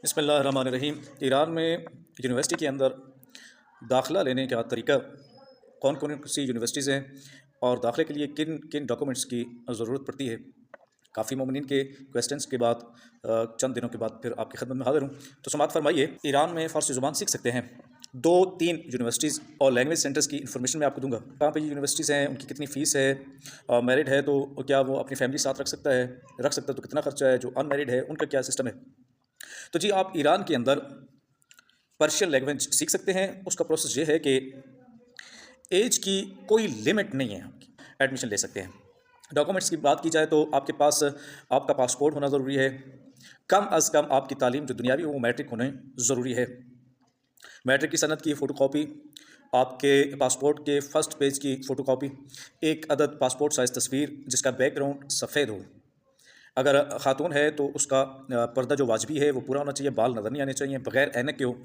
बिस्मिल्लाहिर्रहमानिर्रहीम। ईरान में यूनिवर्सिटी के अंदर दाखिला लेने का तरीका, कौन कौन सी यूनिवर्सिटीज़ हैं और दाखिले के लिए किन किन डॉक्यूमेंट्स की ज़रूरत पड़ती है। काफ़ी मोमिनीन के क्वेश्चंस के बाद चंद दिनों के बाद फिर आपकी खिदमत में हाज़िर हूँ। तो समात फरमाइए, ईरान में फ़ारसी ज़ुबान सीख सकते हैं। 2-3 यूनिवर्सिटीज़ और लैंग्वेज सेंटर्स की इन्फॉर्मेशन मैं आपको दूंगा। कहाँ पे ये यूनिवर्सिटीज़ हैं, उनकी कितनी फ़ीस है, मैरिड है तो क्या वो अपनी फैमिली साथ रख सकता है तो कितना खर्चा है, जो अनमैरिड है उनका क्या सिस्टम है। तो जी, आप ईरान के अंदर पर्शियन लैंग्वेज सीख सकते हैं। उसका प्रोसेस ये है कि एज की कोई लिमिट नहीं है, एडमिशन ले सकते हैं। डॉक्यूमेंट्स की बात की जाए तो आपके पास आपका पासपोर्ट होना ज़रूरी है। कम अज़ कम आपकी तालीम जो दुनियावी वो मैट्रिक होने ज़रूरी है। मैट्रिक की सनद की फ़ोटोकॉपी, आपके पासपोर्ट के फ़र्स्ट पेज की फ़ोटोकॉपी, एक अदद पासपोर्ट साइज़ तस्वीर जिसका बैकग्राउंड सफ़ेद हो। अगर ख़ातून है तो उसका पर्दा जो वाजबी है वो पूरा होना चाहिए, बाल नज़र नहीं आने चाहिए, बग़ैर ऐनक के हो।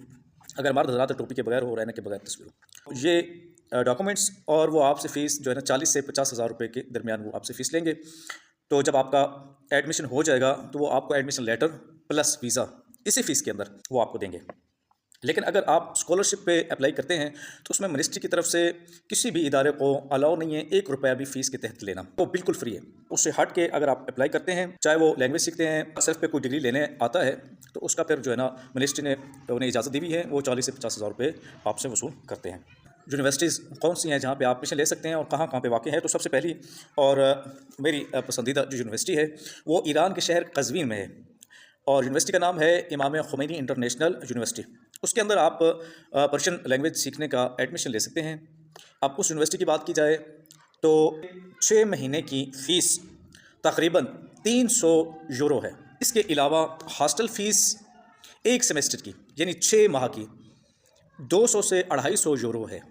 अगर मर्द हज़रात टोपी के बगैर हो और ऐनक के बगैर तस्वीर हो। ये डॉक्यूमेंट्स, और वो आपसे फ़ीस जो है ना 40 से 50 हज़ार रुपये के दरमियान वो आपसे फ़ीस लेंगे। तो जब आपका एडमिशन हो जाएगा तो वो आपको एडमिशन लेटर प्लस वीज़ा इसी फ़ीस के अंदर वो आपको देंगे। लेकिन अगर आप स्कॉलरशिप पे अप्लाई करते हैं तो उसमें मिनिस्ट्री की तरफ से किसी भी इदारे को अलाउ नहीं है 1 रुपया भी फ़ीस के तहत लेना, वो बिल्कुल फ्री है। उससे हट के अगर आप अप्लाई करते हैं, चाहे वो लैंग्वेज सीखते हैं, सिर्फ पे कोई डिग्री लेने आता है, तो उसका फिर जो है ना मिनिस्ट्री ने उन्हें इजाज़त दी हुई है, वो 40 से 50 हज़ार रुपये आपसे वसूल करते हैं। यूनिवर्सिटीज़ कौन सी हैं जहाँ पे आप एडमिशन ले सकते हैं और कहाँ कहाँ पे वाक़ है। तो सबसे पहली और मेरी पसंदीदा जो यूनिवर्सिटी है वो ईरान के शहर कज़वीन में है, और यूनिवर्सिटी का नाम है इमाम ख़ुमैनी इंटरनेशनल यूनिवर्सिटी। उसके अंदर आप पर्शियन लैंग्वेज सीखने का एडमिशन ले सकते हैं। अब उस यूनिवर्सिटी की बात की जाए तो 6 महीने की फ़ीस तकरीबन 300 यूरो है। इसके अलावा हॉस्टल फ़ीस एक सेमेस्टर की यानी 6 माह की 200 से 250 यूरो है।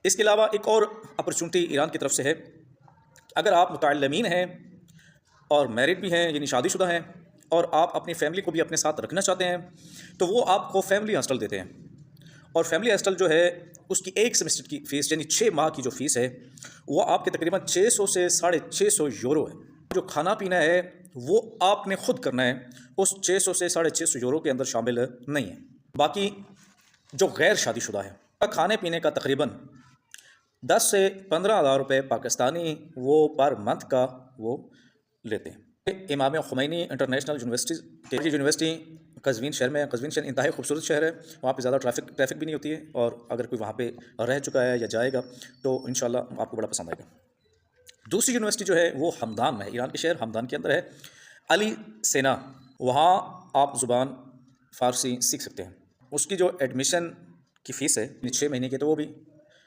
इसके अलावा एक और अपॉर्चुनिटी ईरान की तरफ से है। अगर आप मुतअल्लिमीन हैं और मैरिड भी हैं यानी शादीशुदा हैं और आप अपनी फैमिली को भी अपने साथ रखना चाहते हैं, तो वो आपको फैमिली हॉस्टल देते हैं। और फैमिली हॉस्टल जो है उसकी एक सेमेस्टर की फ़ीस यानी 6 माह की जो फ़ीस है वो आपके तकरीबन 600 से 650 यूरो है। जो खाना पीना है वो आपने ख़ुद करना है, उस 600 से 650 यूरो के अंदर शामिल नहीं है। बाकी जो गैर शादीशुदा है, खाने पीने का तकरीबन 10 से 15 हज़ार रुपये पाकिस्तानी वो पर मंथ का वो लेते हैं। इमाम ख़ुमैनी इंटरनेशनल यूनिवर्सिटी कज़वीन शहर में है। कज़वीन शहर इंतहाई खूबसूरत शहर है, वहाँ पे ज़्यादा ट्रैफिक भी नहीं होती है, और अगर कोई वहाँ पे रह चुका है या जाएगा तो इंशाल्लाह आपको बड़ा पसंद आएगा। दूसरी यूनिवर्सिटी जो है वो हमदान में है, ईरान के शहर हमदान के अंदर है, अली सेना। वहाँ आप ज़ुबान फ़ारसी सीख सकते हैं। उसकी जो एडमिशन की फ़ीस है 6 महीने की, तो वो भी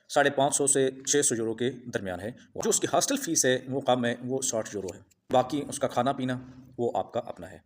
550 से 600 यूरो के दरमियान है। जो उसकी हॉस्टल फ़ीस है वो कम है, वो 60 यूरो है। बाकी उसका खाना पीना वो आपका अपना है।